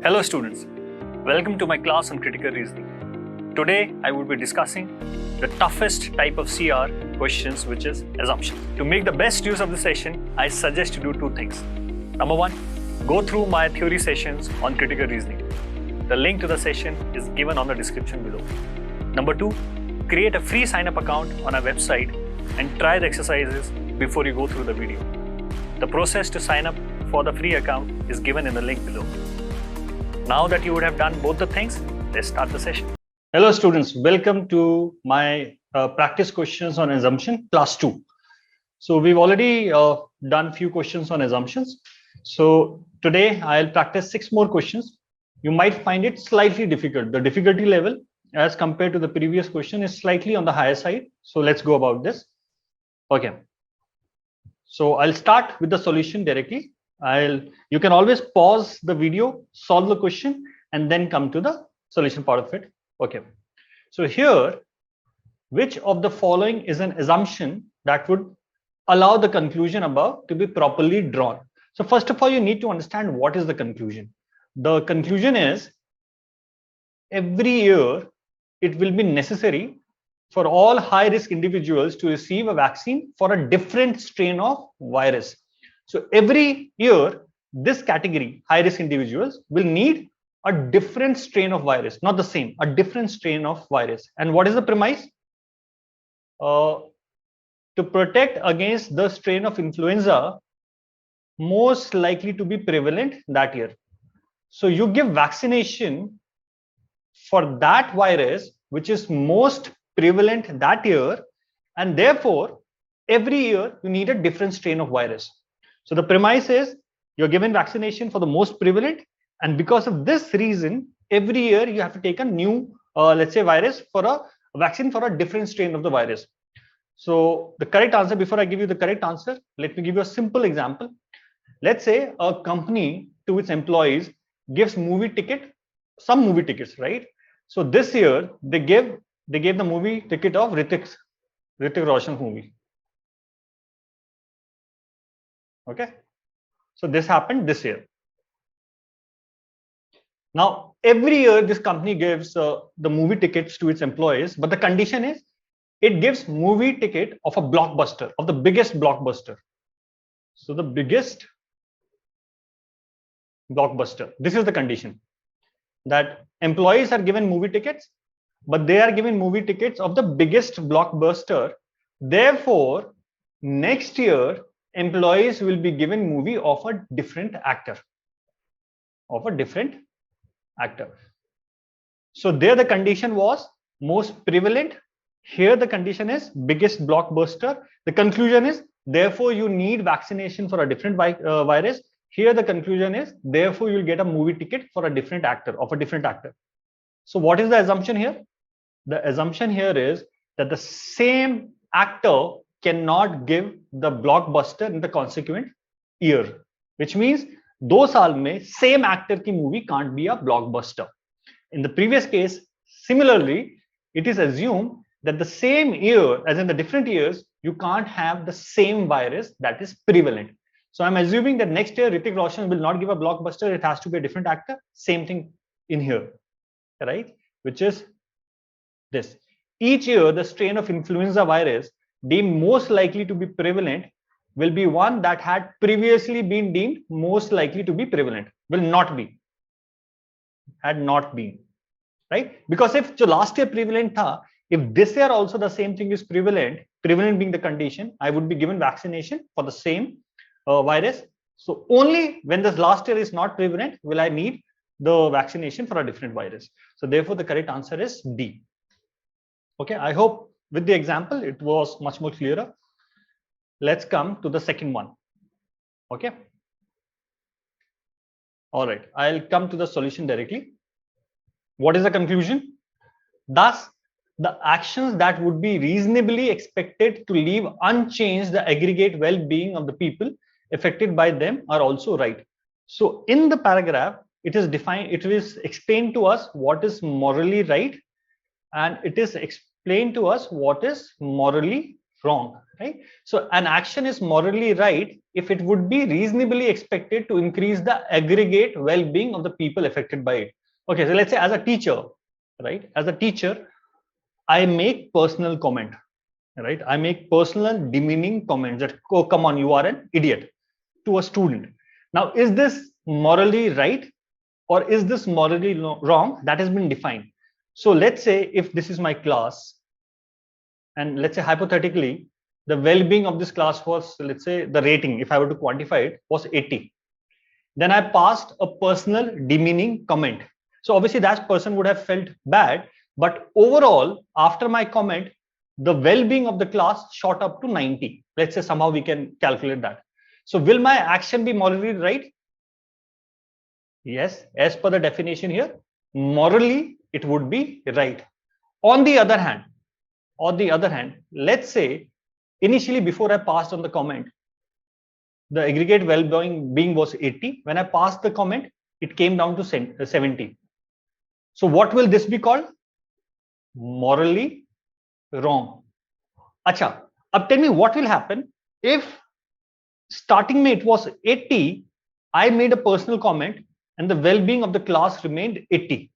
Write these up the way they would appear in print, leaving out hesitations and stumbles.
Hello students, welcome to my class on critical reasoning. Today I will be discussing the toughest type of CR questions, which is assumption. To make the best use of the session, I suggest you do two things. Number one, go through my theory sessions on critical reasoning. The link to the session is given on the description below. Number two, create a free sign-up account on our website and try the exercises before you go through the video. The process to sign up for the free account is given in the link below. Now that you would have done both the things, let's start the session. Hello students, welcome to my practice questions on assumption class 2. So we've already done few questions on assumptions. So today I'll practice 6 more questions. You might find it slightly difficult. The difficulty level as compared to the previous question is slightly on the higher side. So let's go about this. Okay. So I'll start with the solution directly. You can always pause the video, solve the question, and then come to the solution part of it. Okay. So here, which of the following is an assumption that would allow the conclusion above to be properly drawn? So first of all, you need to understand what is the conclusion. The conclusion is every year it will be necessary for all high-risk individuals to receive a vaccine for a different strain of virus. So every year, this category, high-risk individuals, will need a different strain of virus, not the same, a different strain of virus. And what is the premise? To protect against the strain of influenza most likely to be prevalent that year. So you give vaccination for that virus, which is most prevalent that year, and therefore every year you need a different strain of virus. So the premise is you're given vaccination for the most prevalent, and because of this reason, every year you have to take a new, let's say, virus for a vaccine for a different strain of the virus. So the correct answer, before I give you the correct answer, let me give you a simple example. Let's say a company to its employees gives some movie tickets, right? So this year they gave the movie ticket of Hrithik Roshan movie. Okay, so this happened this year. Now every year this company gives the movie tickets to its employees, but the condition is it gives movie ticket of a blockbuster, of the biggest blockbuster. So the biggest blockbuster, this is the condition, that employees are given movie tickets, but they are given movie tickets of the biggest blockbuster. Therefore next year employees will be given movie of a different actor, So there the condition was most prevalent. Here the condition is biggest blockbuster. The conclusion is therefore you need vaccination for a different virus. Here the conclusion is therefore you'll get a movie ticket for a different actor, of a different actor. So what is the assumption here? The assumption here is that the same actor cannot give the blockbuster in the consequent year, which means 2 साल में same actor की movie can't be a blockbuster. In the previous case, similarly, it is assumed that the same year, as in the different years, you can't have the same virus that is prevalent. So I'm assuming that next year Hrithik Roshan will not give a blockbuster, it has to be a different actor. Same thing in here, right? Which is this. Each year the strain of influenza virus deemed most likely to be prevalent will be one that had previously been deemed most likely to be prevalent, will not be, had not been, right? Because if last year prevalent tha, if this year also the same thing is prevalent being the condition, I would be given vaccination for the same virus. So only when this last year is not prevalent will I need the vaccination for a different virus. So therefore the correct answer is D. Okay, I hope with the example it was much more clearer. Let's come to the second one. Okay. All right, I'll come to the solution directly. What is the conclusion? Thus, the actions that would be reasonably expected to leave unchanged the aggregate well-being of the people affected by them are also right. So in the paragraph, it is defined, it is explained to us what is morally right, and it is explained to us what is morally wrong, right? So an action is morally right if it would be reasonably expected to increase the aggregate well-being of the people affected by it. Okay, so let's say as a teacher, right? As a teacher, I make personal comment, right? I make personal demeaning comments that, oh, come on, you are an idiot, to a student. Now, is this morally right or is this morally wrong? That has been defined. So let's say if this is my class, and let's say hypothetically, the well-being of this class was, let's say the rating, if I were to quantify it, was 80. Then I passed a personal demeaning comment. So obviously that person would have felt bad, but overall, after my comment, the well-being of the class shot up to 90. Let's say somehow we can calculate that. So will my action be morally right? Yes, as per the definition here, morally it would be right. On the other hand, let's say initially before I passed on the comment, the aggregate well-being was 80. When I passed the comment, it came down to 70. So what will this be called? Morally wrong. Acha, अब tell me what will happen if starting में it was 80, I made a personal comment and the well-being of the class remained 80.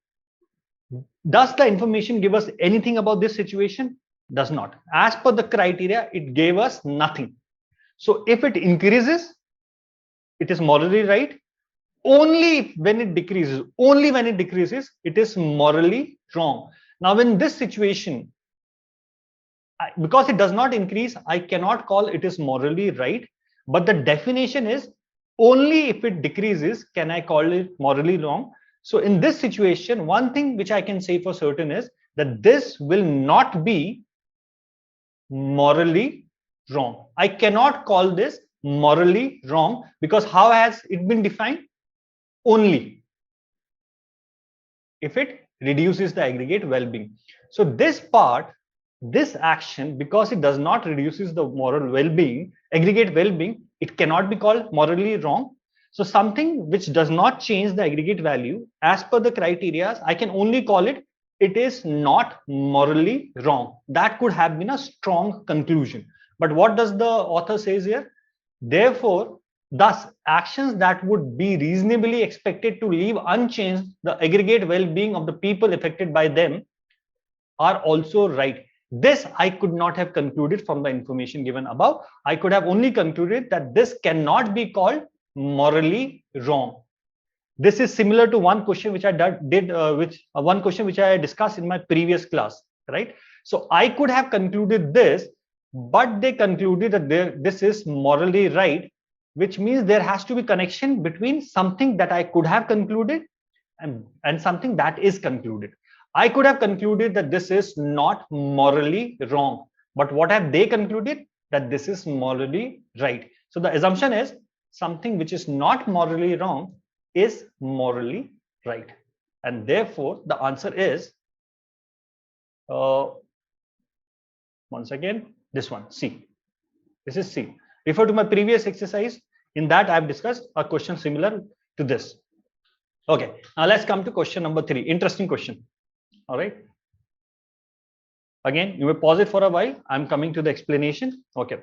Does the information give us anything about this situation? Does not. As per the criteria, it gave us nothing. So if it increases, it is morally right. Only when it decreases, it is morally wrong. Now, in this situation, because it does not increase, I cannot call it is morally right. But the definition is only if it decreases can I call it morally wrong. So in this situation, one thing which I can say for certain is that this will not be morally wrong. I cannot call this morally wrong because how has it been defined? Only if it reduces the aggregate well-being. So this part, this action, because it does not reduces the moral well-being, aggregate well-being, it cannot be called morally wrong. So something which does not change the aggregate value as per the criteria, I can only call it is not morally wrong. That could have been a strong conclusion. But what does the author says here? Therefore, thus actions that would be reasonably expected to leave unchanged the aggregate well-being of the people affected by them are also right. This I could not have concluded from the information given above. I could have only concluded that this cannot be called morally wrong. This is similar to one question which I did, one question which I discussed in my previous class, right? So I could have concluded this, but they concluded that this is morally right, which means there has to be connection between something that I could have concluded and something that is concluded. I could have concluded that this is not morally wrong, but what have they concluded? That this is morally right. So the assumption is something which is not morally wrong is morally right. And therefore, the answer is, once again, this one, C. This is C. Refer to my previous exercise. In that, I have discussed a question similar to this. Okay, now let's come to question number 3. Interesting question. All right. Again, you may pause it for a while. I'm coming to the explanation. Okay.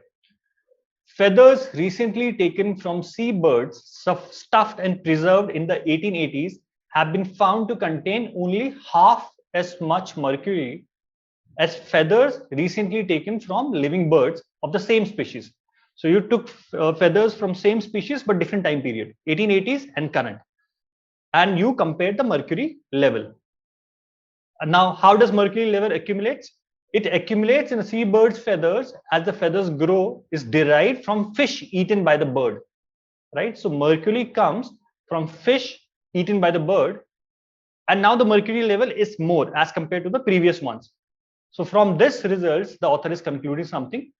Feathers recently taken from seabirds stuffed and preserved in the 1880s have been found to contain only half as much mercury as feathers recently taken from living birds of the same species. So you took feathers from same species but different time period, 1880s and current, and you compared the mercury level. Now, how does mercury level accumulate? It accumulates in a seabird's feathers as the feathers grow, is derived from fish eaten by the bird, right? So mercury comes from fish eaten by the bird, and now the mercury level is more as compared to the previous ones. So from this results, the author is concluding something.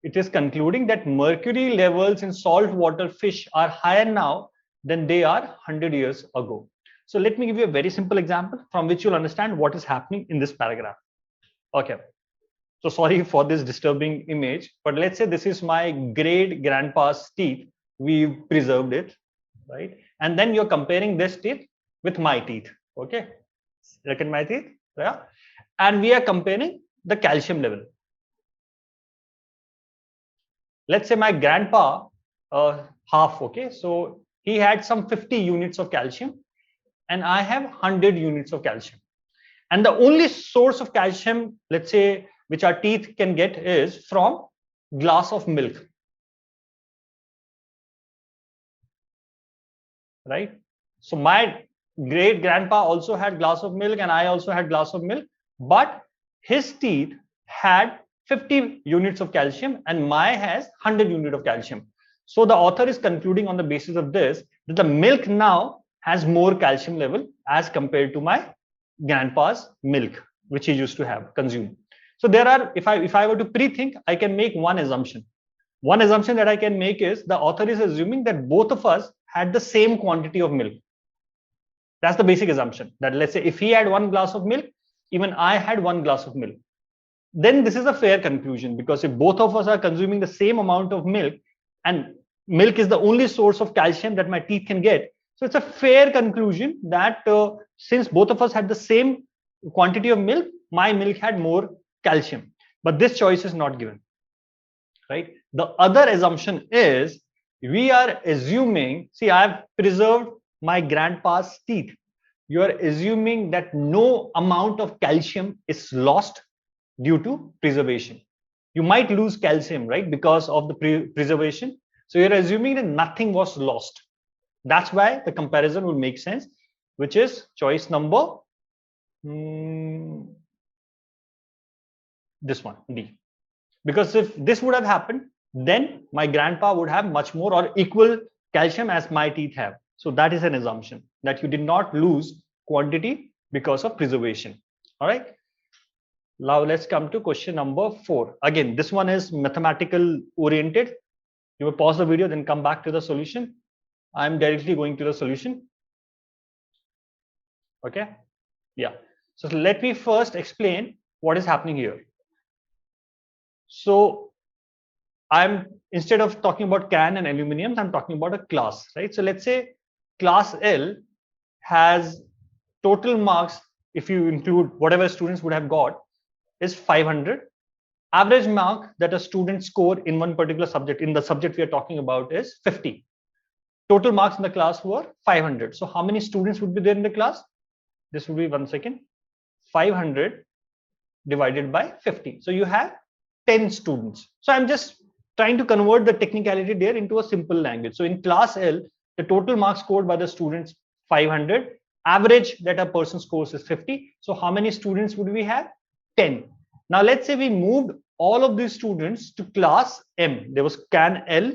It is concluding that mercury levels in saltwater fish are higher now than they are 100 years ago. So let me give you a very simple example from which you'll understand what is happening in this paragraph. Okay. So sorry for this disturbing image, but let's say this is my great grandpa's teeth. We preserved it, right? And then you're comparing this teeth with my teeth. Okay. Look at my teeth. Yeah. And we are comparing the calcium level. let's say my grandpa, half, okay, so he had some 50 units of calcium and I have 100 units of calcium. And the only source of calcium, let's say, which our teeth can get is from glass of milk. Right? So my great grandpa also had glass of milk and I also had glass of milk, but his teeth had 50 units of calcium and my has 100 units of calcium. So the author is concluding on the basis of this that the milk now has more calcium level as compared to my grandpa's milk, which he used to have consumed. So there are, if I were to pre-think, I can make one assumption. One assumption that I can make is the author is assuming that both of us had the same quantity of milk. That's the basic assumption, that let's say if he had 1 glass of milk, even I had 1 glass of milk. Then this is a fair conclusion, because if both of us are consuming the same amount of milk and milk is the only source of calcium that my teeth can get, so it's a fair conclusion that since both of us had the same quantity of milk, my milk had more calcium. But this choice is not given, right? The other assumption is we are assuming, see, I have preserved my grandpa's teeth. You are assuming that no amount of calcium is lost due to preservation. You might lose calcium, right, because of the preservation. So you're assuming that nothing was lost. That's why the comparison will make sense, which is choice number this one, D. Because if this would have happened, then my grandpa would have much more or equal calcium as my teeth have. So that is an assumption that you did not lose quantity because of preservation. All right. Now let's come to question number 4. Again, this one is mathematical oriented. You will pause the video, then come back to the solution. I'm directly going to the solution. Okay. Yeah. So let me first explain what is happening here. So I'm, instead of talking about can and aluminium, I'm talking about a class, right? So let's say class L has total marks, if you include whatever students would have got, is 500. Average mark that a student score in one particular subject, in the subject we are talking about, is 50. Total marks in the class were 500. So how many students would be there in the class? This would be 1 second. 500 divided by 50. So you have 10 students. So I'm just trying to convert the technicality there into a simple language. So in class L, the total marks scored by the students 500. Average that a person scores is 50. So how many students would we have? 10. Now let's say we moved all of these students to class M. There was can L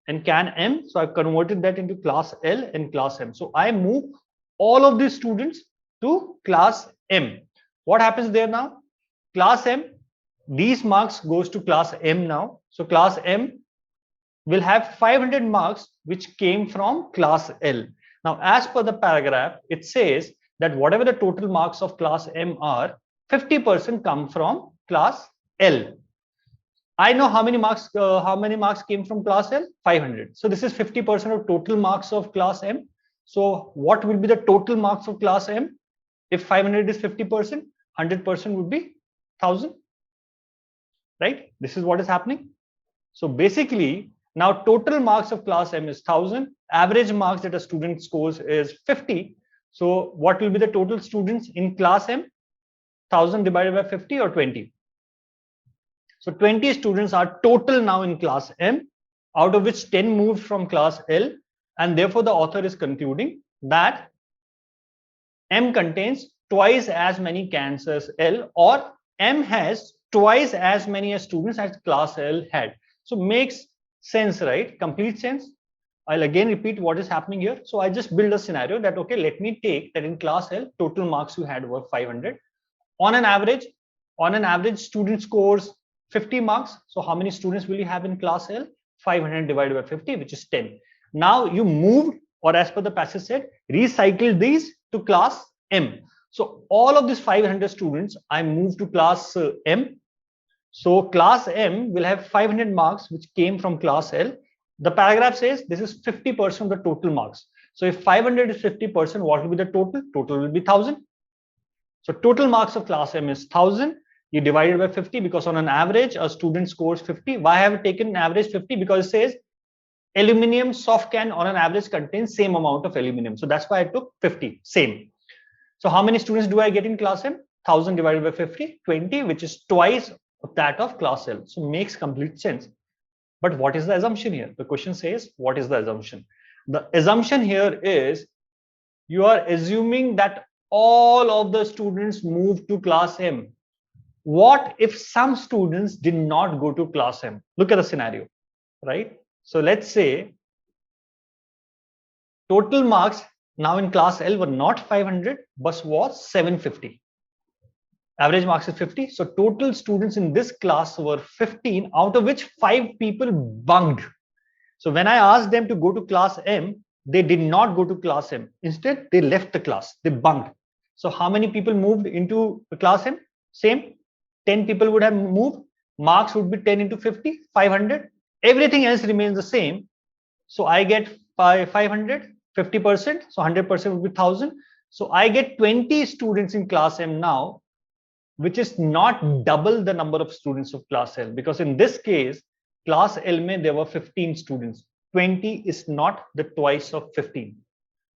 and can M. So I've converted that into class L and class M. So I move all of these students to class M. What happens there now? Class M, these marks goes to class M now. So class M will have 500 marks which came from class L. Now, as per the paragraph, it says that whatever the total marks of class M are, 50% come from class L. I know how many marks came from class L? 500. So this is 50% of total marks of class M. So what will be the total marks of class M? If 500 is 50%, 100% would be 1000. Right? This is what is happening. So basically, now total marks of class M is 1000. Average marks that a student scores is 50. So what will be the total students in class M? 1000 divided by 50 or 20. So 20 students are total now in class M, out of which 10 moved from class L. And therefore, the author is concluding that M contains twice as many cans as L, or M has twice as many students as class L had. So makes sense, right? Complete sense. I'll again repeat what is happening here. So I just build a scenario that, okay, let me take that in class L, total marks you had were 500. On an average, student scores 50 marks. So how many students will you have in class L? 500 divided by 50, which is 10. Now you moved, or as per the passage said, recycled these to class M. So all of these 500 students, I moved to class M. So class M will have 500 marks, which came from class L. The paragraph says this is 50% of the total marks. So if 500 is 50%, what will be the total? Total will be 1000. So total marks of class M is 1000. You divide it by 50 because on an average, a student scores 50. Why have I taken average 50? Because it says aluminum soft can on an average contains same amount of aluminum. So that's why I took 50, same. So how many students do I get in class M? 1000 divided by 50, 20, which is twice of that of class L. So makes complete sense. But what is the assumption here? The question says, what is the assumption? The assumption here is you are assuming that all of the students move to class M. What if some students did not go to class M? Look at the scenario, right? So let's say total marks now in class L were not 500, but was 750. Average marks is 50. So total students in this class were 15, out of which 5 people bunked. So when I asked them to go to class M, they did not go to class M. Instead, they left the class. They bunked. So how many people moved into the class M? Same. 10 people would have moved. Marks would be 10 into 50, 500. Everything else remains the same. So I get 500, 50%. So 100% would be 1000. So I get 20 students in class M now, which is not double the number of students of class L. Because in this case, class L mein there were 15 students. 20 is not the twice of 15.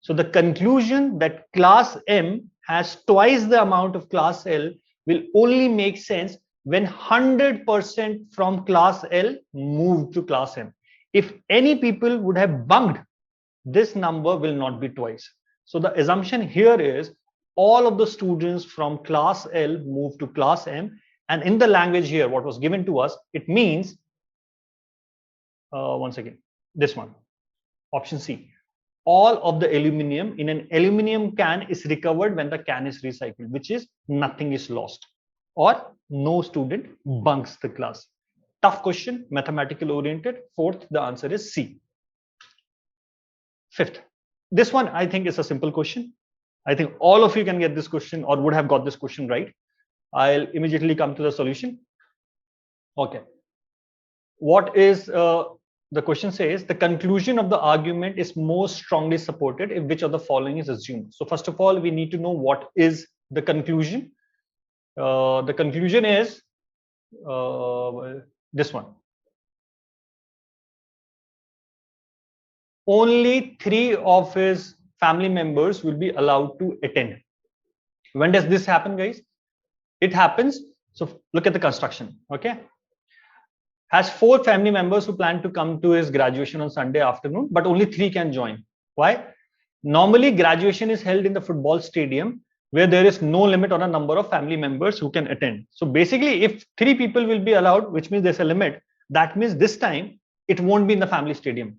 So the conclusion that class M has twice the amount of class L will only make sense when 100% from class L move to class M. If any people would have bunked, this number will not be twice. So the assumption here is all of the students from class L move to class M. And in the language here, what was given to us, it means, once again, this one, option C. All of the aluminum in an aluminum can is recovered when the can is recycled, which is nothing is lost, or no student bunks the class. Tough question, mathematical oriented. Fourth, the answer is C. Fifth, this one I think is a simple question. I think all of you can get this question or would have got this question right. I'll immediately come to the solution. Okay. What is the question says, the conclusion of the argument is most strongly supported if which of the following is assumed. So first of all, we need to know what is the conclusion. The conclusion is this one. Only 3 of his family members will be allowed to attend. When does this happen, guys? It happens. So look at the construction. Okay. Has 4 family members who plan to come to his graduation on Sunday afternoon, but only 3 can join. Why? Normally, graduation is held in the football stadium where there is no limit on a number of family members who can attend. So basically, if 3 people will be allowed, which means there's a limit, that means this time it won't be in the family stadium.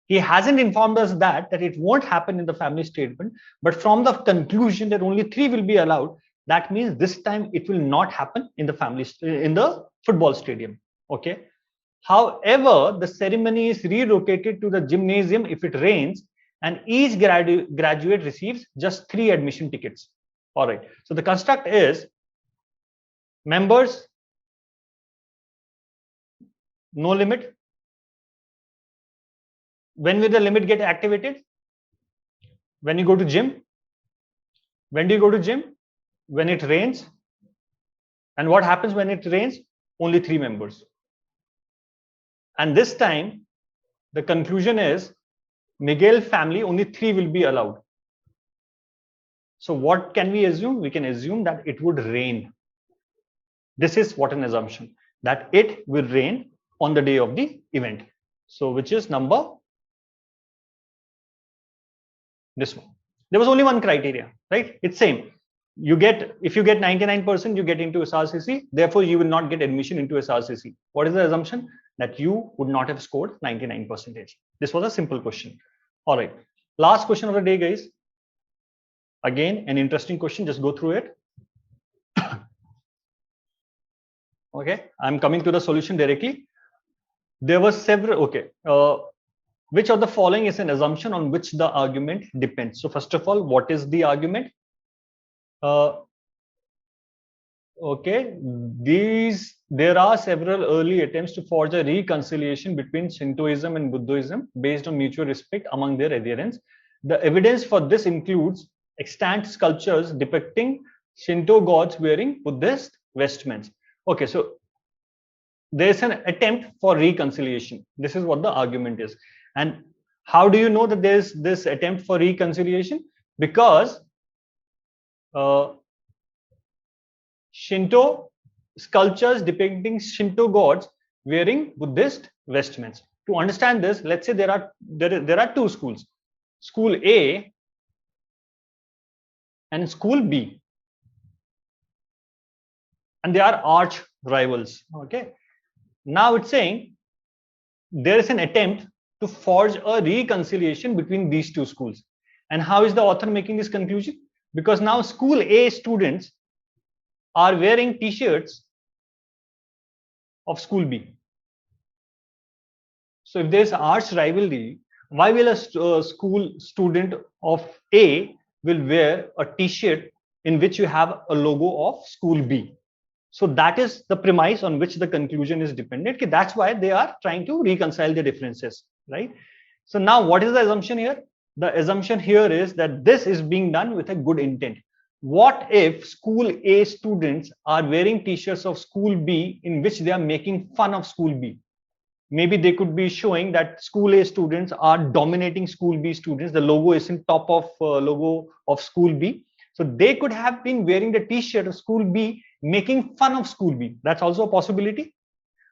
He hasn't informed us that it won't happen in the family stadium, but from the conclusion that only 3 will be allowed, that means this time it will not happen in the football stadium. Okay. However, the ceremony is relocated to the gymnasium if it rains, and each graduate receives just 3 admission tickets. All right. So the construct is members, no limit. When will the limit get activated? When you go to gym. When do you go to gym? When it rains. And what happens when it rains? Only 3 members. And this time, the conclusion is Miguel family, only 3 will be allowed. So what can we assume? We can assume that it would rain. This is what an assumption, that it will rain on the day of the event. So which is number, this one. There was only one criteria, right? It's same. You get, if you get 99%, you get into SRCC. Therefore, you will not get admission into SRCC. What is the assumption? That you would not have scored 99%. This was a simple question. All right. Last question of the day, guys. Again, an interesting question. Just go through it. Okay. I'm coming to the solution directly. There were several. Okay. Which of the following is an assumption on which the argument depends? So first of all, what is the argument? Okay, there are several early attempts to forge a reconciliation between Shintoism and Buddhism based on mutual respect among their adherents. The evidence for this includes extant sculptures depicting Shinto gods wearing Buddhist vestments. Okay, so there's an attempt for reconciliation. This is what the argument is. And how do you know that there's this attempt for reconciliation? Because Shinto sculptures depicting Shinto gods wearing Buddhist vestments. To understand this, let's say there are two schools, school A and school B, and they are arch rivals. Okay, now it's saying there is an attempt to forge a reconciliation between these two schools. And how is the author making this conclusion? Because now school A students are wearing t-shirts of school B. So if there's arch rivalry, why will a school student of A will wear a t-shirt in which you have a logo of school B? So that is the premise on which the conclusion is dependent. Okay, that's why they are trying to reconcile the differences, right? So now what is the assumption here? The assumption here is that this is being done with a good intent. What if school A students are wearing t-shirts of school B in which they are making fun of school B? Maybe they could be showing that school A students are dominating school B students. The logo is in top of logo of school B. So they could have been wearing the t-shirt of school B, making fun of school B. That's also a possibility.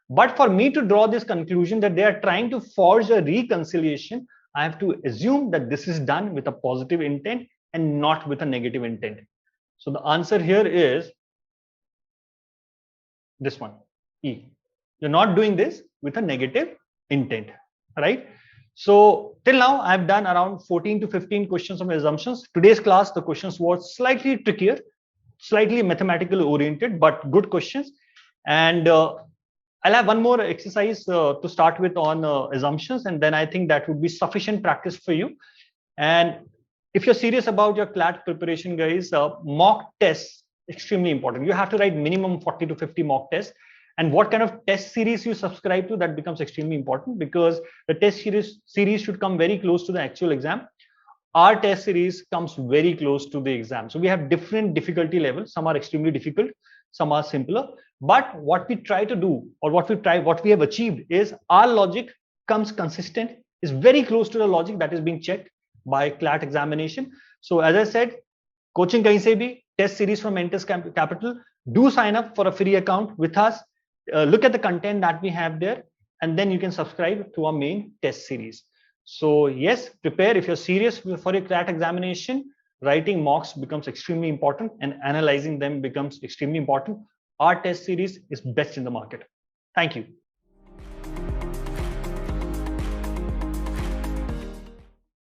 But for me to draw this conclusion that they are trying to forge a reconciliation, I have to assume that this is done with a positive intent and not with a negative intent. So the answer here is this one, E. You're not doing this with a negative intent, right? So till now, I've done around 14 to 15 questions of assumptions. Today's class, the questions were slightly trickier, slightly mathematical oriented, but good questions. And I'll have one more exercise to start with on assumptions, and then I think that would be sufficient practice for you. And if you're serious about your CLAT preparation, guys, mock tests extremely important. You have to write minimum 40 to 50 mock tests. And what kind of test series you subscribe to, that becomes extremely important, because the test series should come very close to the actual exam. Our test series comes very close to the exam. So we have different difficulty levels. Some are extremely difficult, some are simpler. But what we try to do, or what we have achieved, is our logic comes consistent, is very close to the logic that is being checked by CLAT examination. So as I said, coaching kahin se bhi, test series from Mentis Capital. Do sign up for a free account with us. Look at the content that we have there, and then you can subscribe to our main test series. So yes, prepare. If you're serious for your CLAT examination, writing mocks becomes extremely important, and analyzing them becomes extremely important. Our test series is best in the market. Thank you.